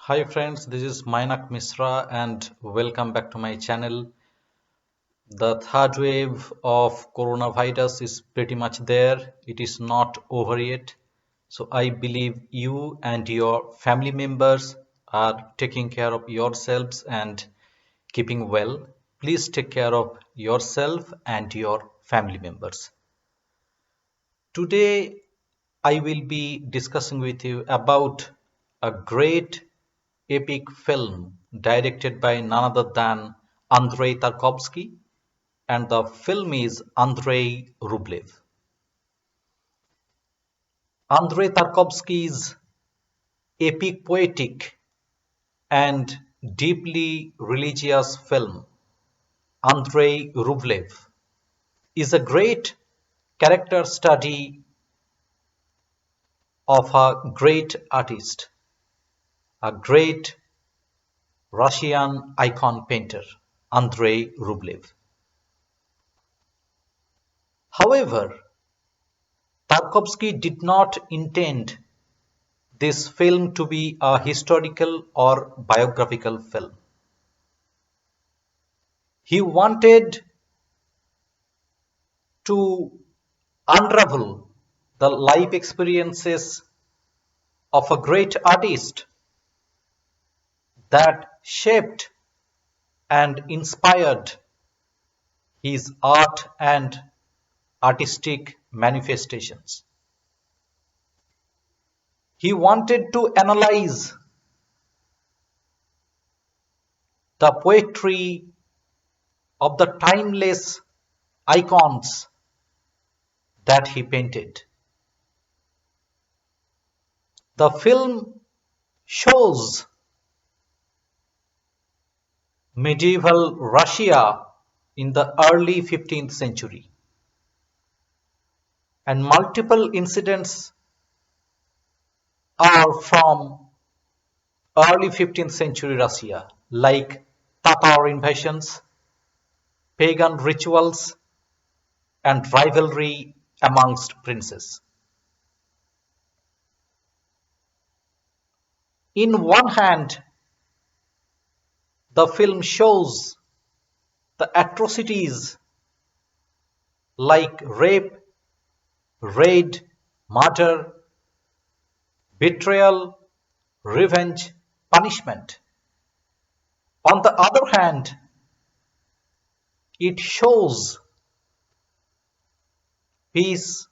Hi friends, this is Mainak Misra and welcome back to my channel. The third wave of coronavirus is pretty much there. It is not over yet. So I believe you and your family members are taking care of yourselves and keeping well. Please take care of yourself and your family members. Today I will be discussing with you about a great epic film directed by none other than Andrei Tarkovsky, and the film is Andrei Rublev. Andrei Tarkovsky's epic poetic and deeply religious film Andrei Rublev is a great character study of a great artist, a great Russian icon painter, Andrei Rublev. However, Tarkovsky did not intend this film to be a historical or biographical film. He wanted to unravel the life experiences of a great artist that shaped and inspired his art and artistic manifestations. He wanted to analyze the poetry of the timeless icons that he painted. The film shows medieval Russia in the early 15th century, and multiple incidents are from early 15th century Russia, like Tatar invasions, pagan rituals, and rivalry amongst princes. In one hand, the film shows the atrocities like rape, raid, murder, betrayal, revenge, punishment. On the other hand, it shows peace,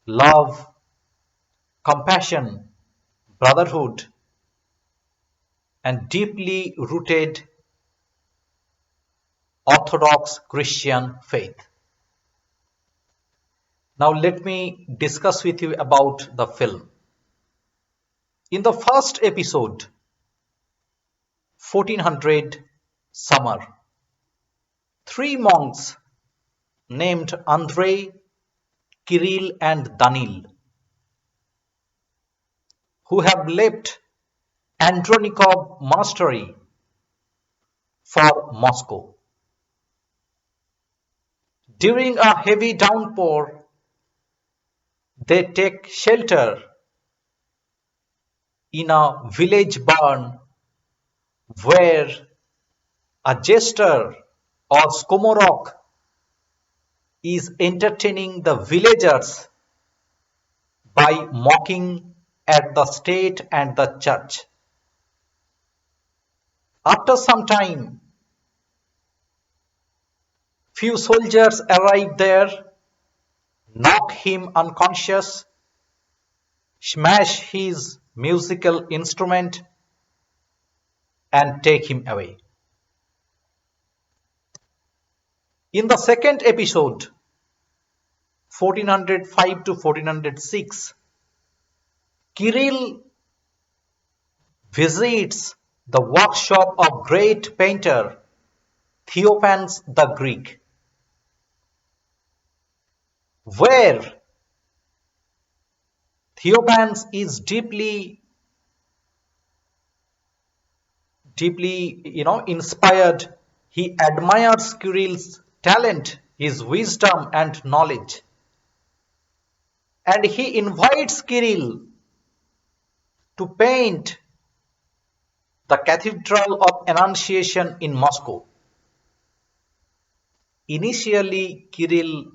love, compassion, brotherhood, and deeply rooted Orthodox Christian faith. Now let me discuss with you about the film. In the first episode, 1400 summer, three monks named Andrei, Kirill, and Danil, who have left Andronikov monastery for Moscow. During a heavy downpour, they take shelter in a village barn where a jester or skomorok is entertaining the villagers by mocking at the state and the church. After some time, few soldiers arrive there, knock him unconscious, smash his musical instrument, and take him away. In the second episode, 1405 to 1406, Kirill visits the workshop of great painter Theophanes the Greek, where Theophanes is deeply inspired. He admires Kirill's talent, his wisdom and knowledge, and he invites Kirill to paint the Cathedral of Annunciation in Moscow. Initially, Kirill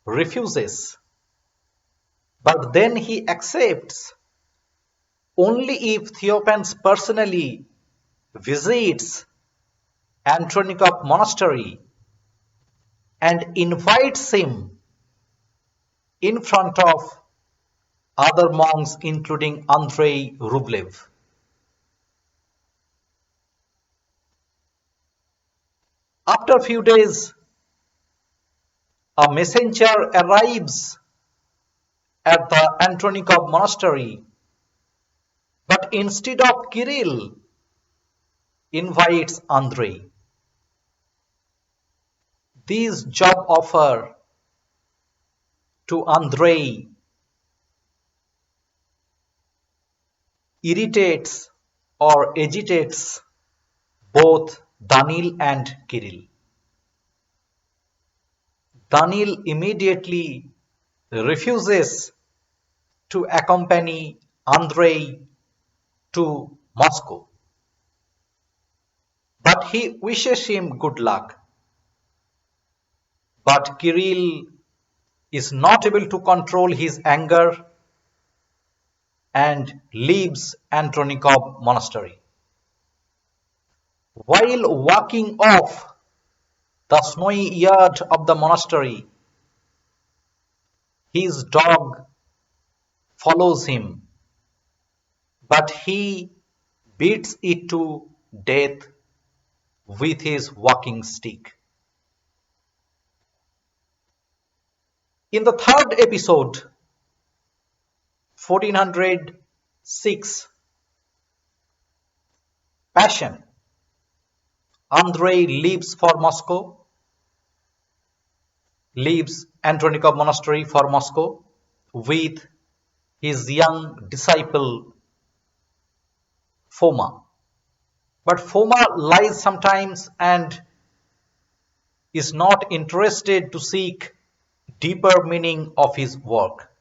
refuses, but then he accepts only if Theophanes personally visits Andronikov monastery and invites him in front of other monks including Andrei Rublev. After a few days, a messenger arrives at the Andronikov monastery, but instead of Kirill, invites Andrei. This job offer to Andrei irritates or agitates both Danil and Kirill. Danil immediately refuses to accompany Andrei to Moscow, but he wishes him good luck. But Kirill is not able to control his anger and leaves Andronikov monastery. While walking off the snowy yard of the monastery, his dog follows him, but he beats it to death with his walking stick. In the third episode, 1406, Passion, Andrei leaves for Moscow, leaves Andronikov monastery for Moscow with his young disciple Foma. But Foma lies sometimes and is not interested to seek deeper meaning of his work.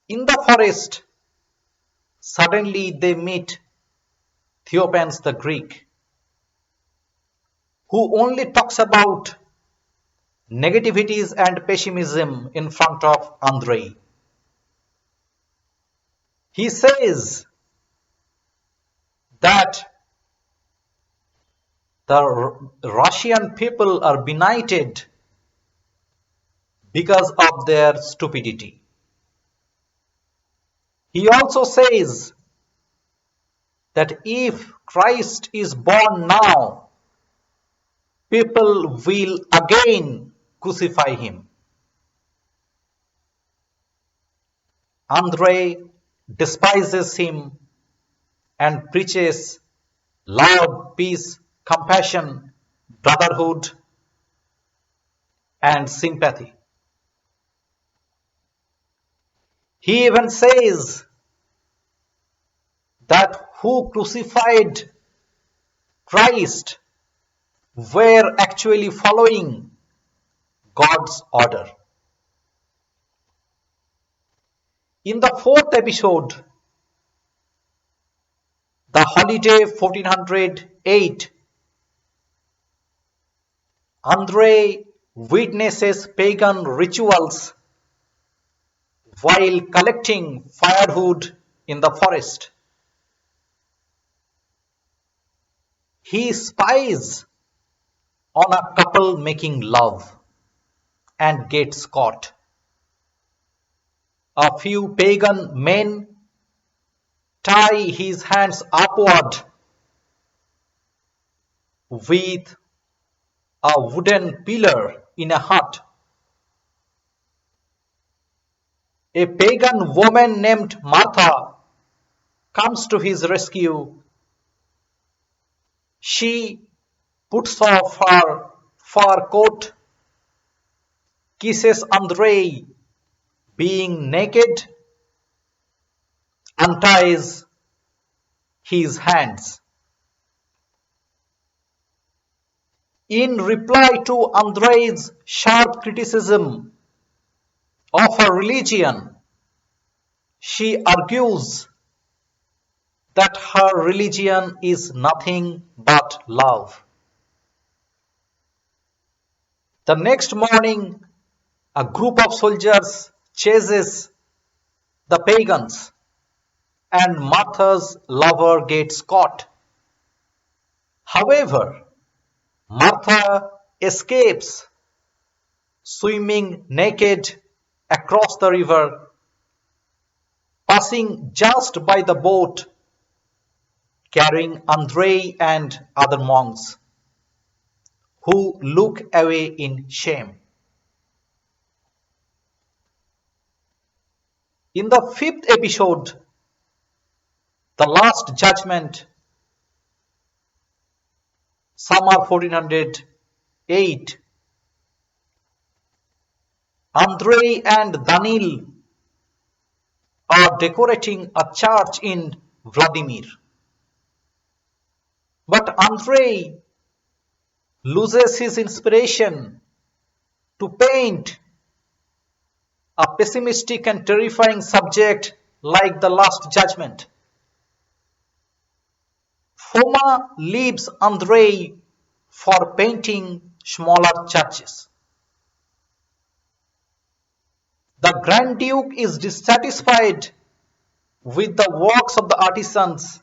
In the forest, suddenly they meet Theophanes the Greek, who only talks about negativities and pessimism in front of Andrei. He says that the Russian people are benighted because of their stupidity. He also says that if Christ is born now, people will again crucify him. Andrei despises him and preaches love, peace, compassion, brotherhood, and sympathy. He even says that who crucified Christ were actually following God's order. In the fourth episode, the holiday 1408, Andrei witnesses pagan rituals while collecting firewood in the forest. He spies on a couple making love and gets caught. A few pagan men tie his hands upward with a wooden pillar in a hut. A pagan woman named Martha comes to his rescue. She puts off her fur coat, kisses Andrei being naked, unties his hands. In reply to Andrei's sharp criticism of her religion, she argues that her religion is nothing but love. The next morning, a group of soldiers chases the pagans, and Martha's lover gets caught. However, Martha escapes, swimming naked across the river, passing just by the boat, carrying Andrei and other monks, who look away in shame. In the fifth episode, The Last Judgment, summer 1408, Andrei and Danil are decorating a church in Vladimir. But Andrei loses his inspiration to paint a pessimistic and terrifying subject like the Last Judgment. Foma leaves Andrei for painting smaller churches. The Grand Duke is dissatisfied with the works of the artisans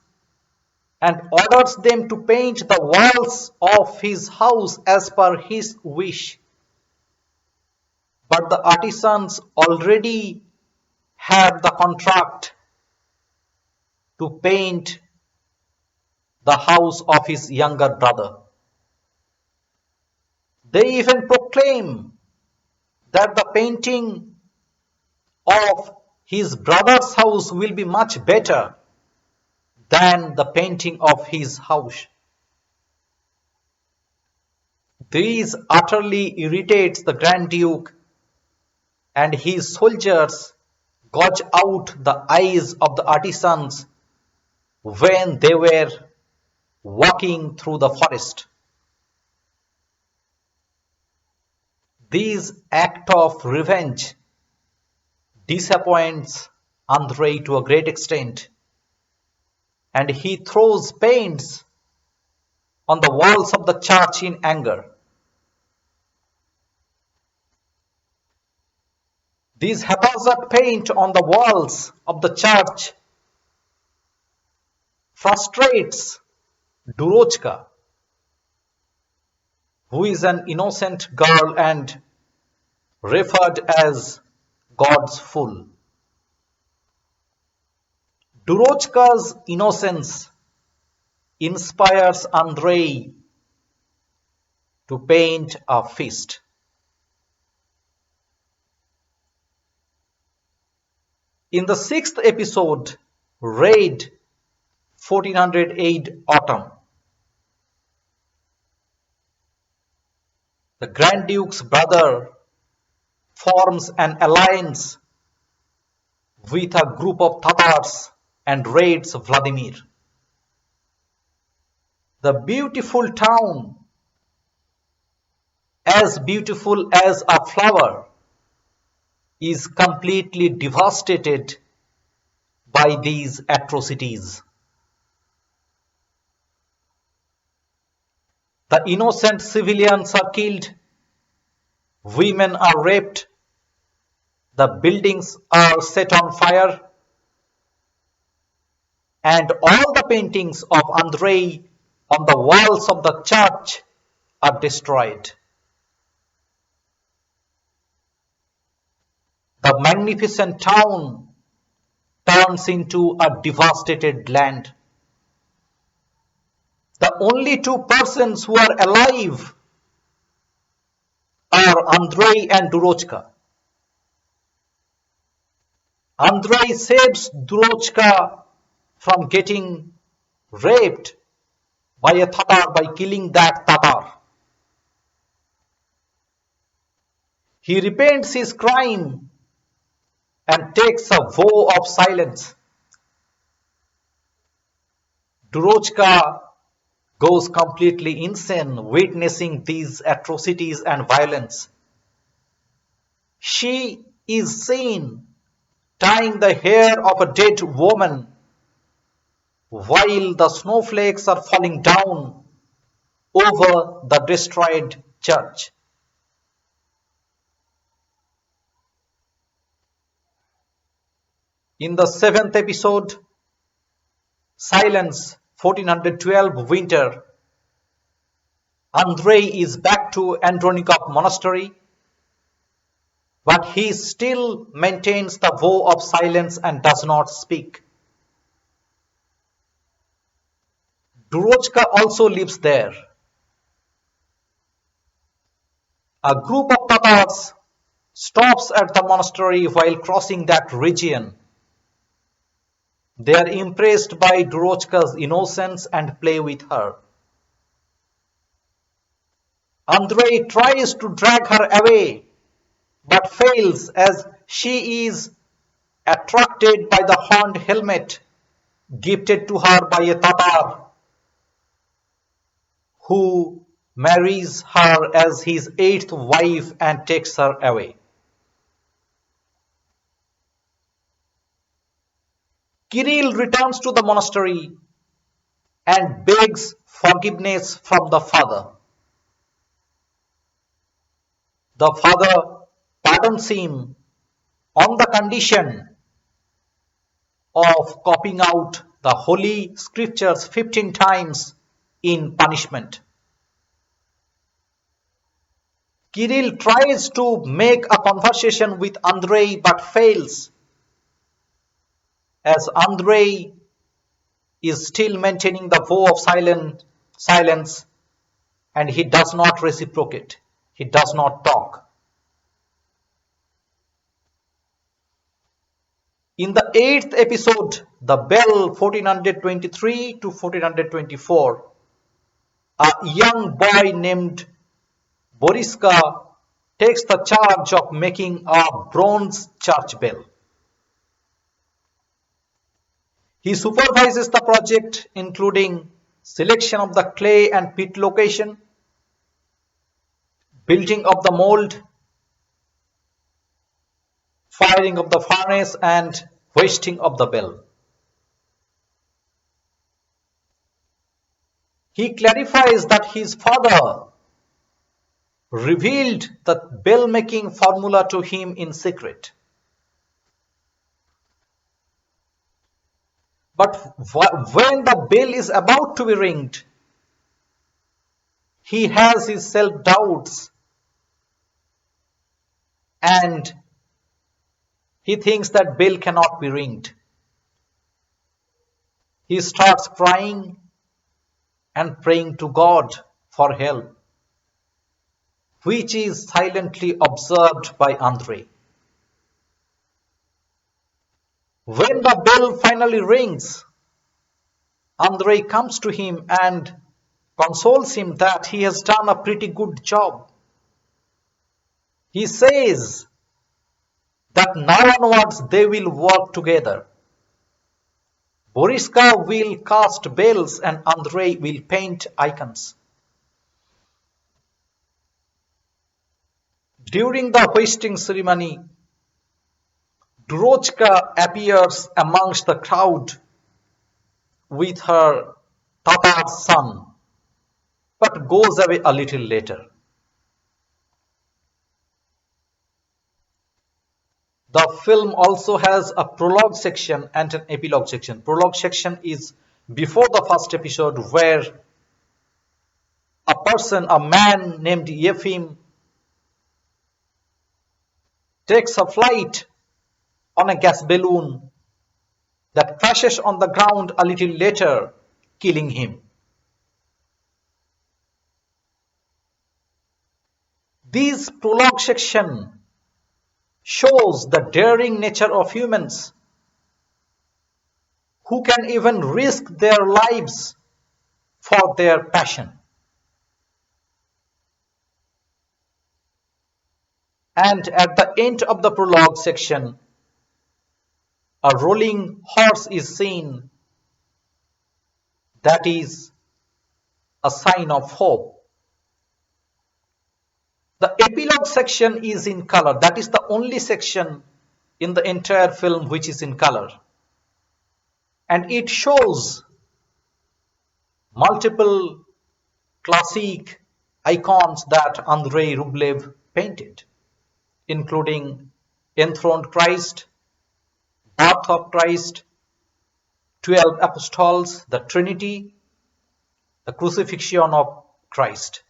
and orders them to paint the walls of his house as per his wish. But the artisans already had the contract to paint the house of his younger brother. They even proclaim that the painting of his brother's house will be much better than the painting of his house. This utterly irritates the Grand Duke, and his soldiers gouge out the eyes of the artisans when they were walking through the forest. This act of revenge disappoints Andrei to a great extent, and he throws paints on the walls of the church in anger. This haphazard paint on the walls of the church frustrates Durochka, who is an innocent girl and referred as God's fool. Durochka's innocence inspires Andrei to paint a feast. In the sixth episode, Raid 1408 Autumn, the Grand Duke's brother forms an alliance with a group of Tatars and raids Vladimir. The beautiful town, as beautiful as a flower, is completely devastated by these atrocities. The innocent civilians are killed, women are raped, the buildings are set on fire, and all the paintings of Andrei on the walls of the church are destroyed. The magnificent town turns into a devastated land. The only two persons who are alive are Andrei and Durochka. Andrei saves Durochka from getting raped by a Tatar by killing that Tatar. He repents his crime and takes a vow of silence. Durochka goes completely insane witnessing these atrocities and violence. She is seen tying the hair of a dead woman while the snowflakes are falling down over the destroyed church. In the seventh episode, Silence 1412 Winter, Andrei is back to Andronikov Monastery, but he still maintains the vow of silence and does not speak. Durochka also lives there. A group of Tatars stops at the monastery while crossing that region. They are impressed by Durochka's innocence and play with her. Andrei tries to drag her away but fails as she is attracted by the horned helmet gifted to her by a Tatar who marries her as his eighth wife and takes her away. Kirill returns to the monastery and begs forgiveness from the father. The father pardons him on the condition of copying out the holy scriptures 15 times in punishment. Kirill tries to make a conversation with Andrei but fails as Andrei is still maintaining the vow of silence and he does not reciprocate. He does not talk. In the 8th episode, The Bell 1423 to 1424, a young boy named Boriska takes the charge of making a bronze church bell. He supervises the project, including selection of the clay and pit location, building of the mold, firing of the furnace and hoisting of the bell. He clarifies that his father revealed the bell making formula to him in secret. But when the bell is about to be ringed, he has his self-doubts and he thinks that bell cannot be ringed. He starts crying and praying to God for help, which is silently observed by Andrei. When the bell finally rings, Andrei comes to him and consoles him that he has done a pretty good job. He says that now onwards they will work together. Boriska will cast bells and Andrei will paint icons. During the hoisting ceremony, Durochka appears amongst the crowd with her Tatar son, but goes away a little later. The film also has a prologue section and an epilogue section. Prologue section is before the first episode where a man named Yefim takes a flight on a gas balloon that crashes on the ground a little later, killing him. This prologue section shows the daring nature of humans who can even risk their lives for their passion. And at the end of the prologue section, a rolling horse is seen. That is a sign of hope. The epilogue section is in color. That is the only section in the entire film which is in color. And it shows multiple classic icons that Andrei Rublev painted, including enthroned Christ, birth of Christ, 12 apostles, the Trinity, the crucifixion of Christ.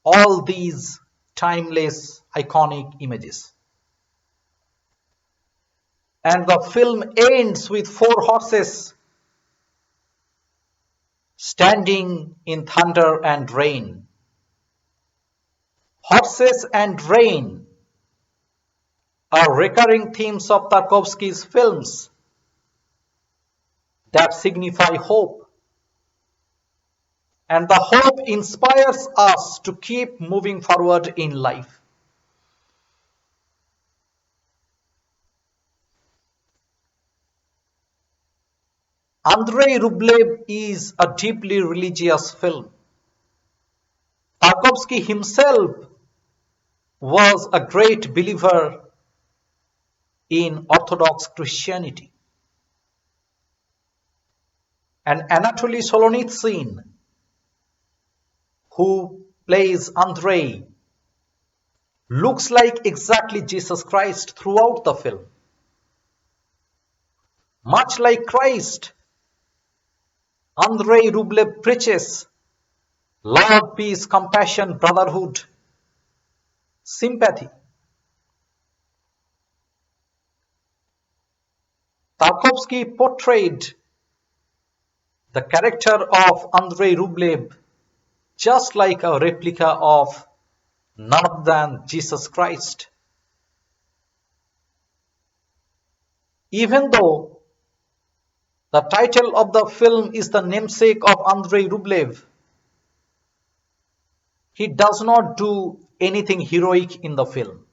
All these timeless, iconic images. And the film ends with four horses standing in thunder and rain. Horses and rain are recurring themes of Tarkovsky's films that signify hope. And the hope inspires us to keep moving forward in life. Andrei Rublev is a deeply religious film. Tarkovsky himself was a great believer in Orthodox Christianity. And Anatoly Solonitsyn, who plays Andrei, looks like exactly Jesus Christ throughout the film. Much like Christ, Andrei Rublev preaches love, peace, compassion, brotherhood, sympathy. Tarkovsky portrayed the character of Andrei Rublev just like a replica of none other than Jesus Christ. Even though the title of the film is the namesake of Andrei Rublev, he does not do anything heroic in the film.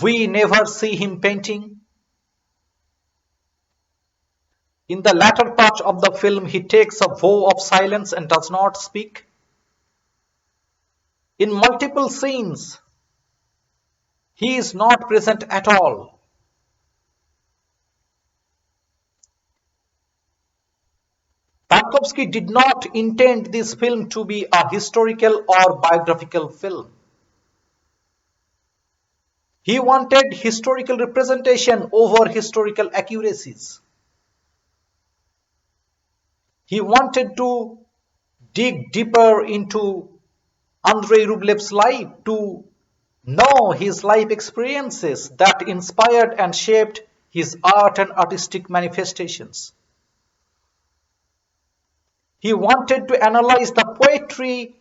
We never see him painting. In the latter part of the film, he takes a vow of silence and does not speak. In multiple scenes, he is not present at all. Tarkovsky did not intend this film to be a historical or biographical film. He wanted historical representation over historical accuracies. He wanted to dig deeper into Andrei Rublev's life, to know his life experiences that inspired and shaped his art and artistic manifestations. He wanted to analyze the poetry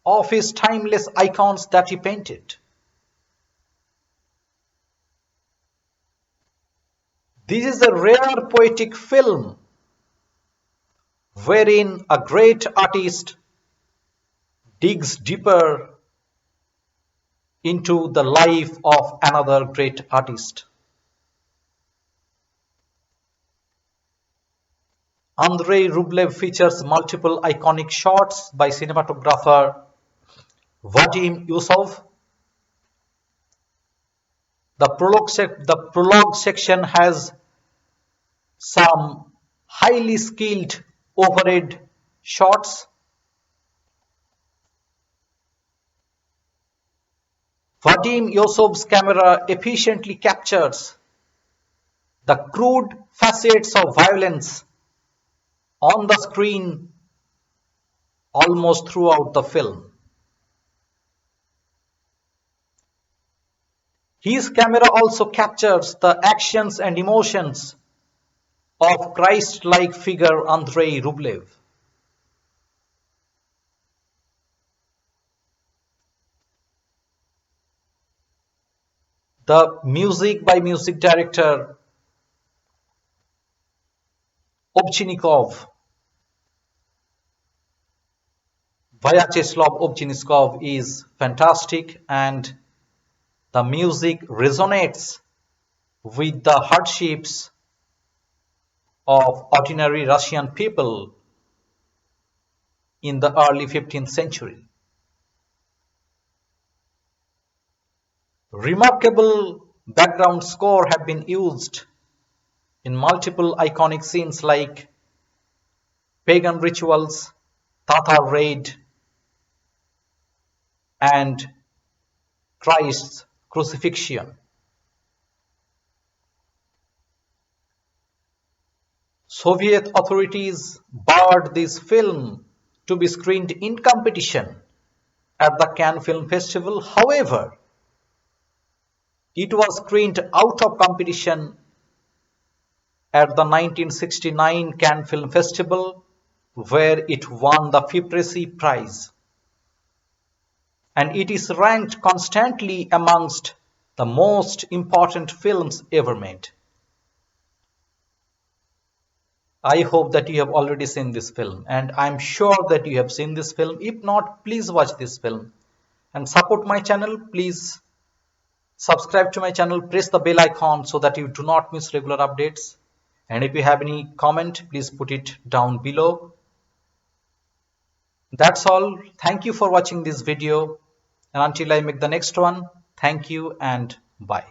of his timeless icons that he painted. This is a rare poetic film wherein a great artist digs deeper into the life of another great artist. Andrei Rublev features multiple iconic shots by cinematographer Vadim Yusov. The prologue section has some highly skilled overhead shots. Vadim Yusov's camera efficiently captures the crude facets of violence on the screen almost throughout the film. His camera also captures the actions and emotions of Christ-like figure Andrei Rublev. The music by music director Ovchinnikov, Vyacheslav Ovchinnikov, is fantastic, and the music resonates with the hardships of ordinary Russian people in the early 15th century. Remarkable Background score have been used in multiple iconic scenes like pagan rituals, Tatar raid, and Christ's crucifixion. Soviet authorities barred this film to be screened in competition at the Cannes Film Festival. However, it was screened out of competition at the 1969 Cannes Film Festival, where it won the FIPRESI prize, and it is ranked constantly amongst the most important films ever made. I hope that you have already seen this film, and I'm sure that you have seen this film. If not, please watch this film and support my channel. Please subscribe to my channel, press the bell icon so that you do not miss regular updates. And if you have any comment, please put it down below. That's all. Thank you for watching this video. And until I make the next one, thank you and bye.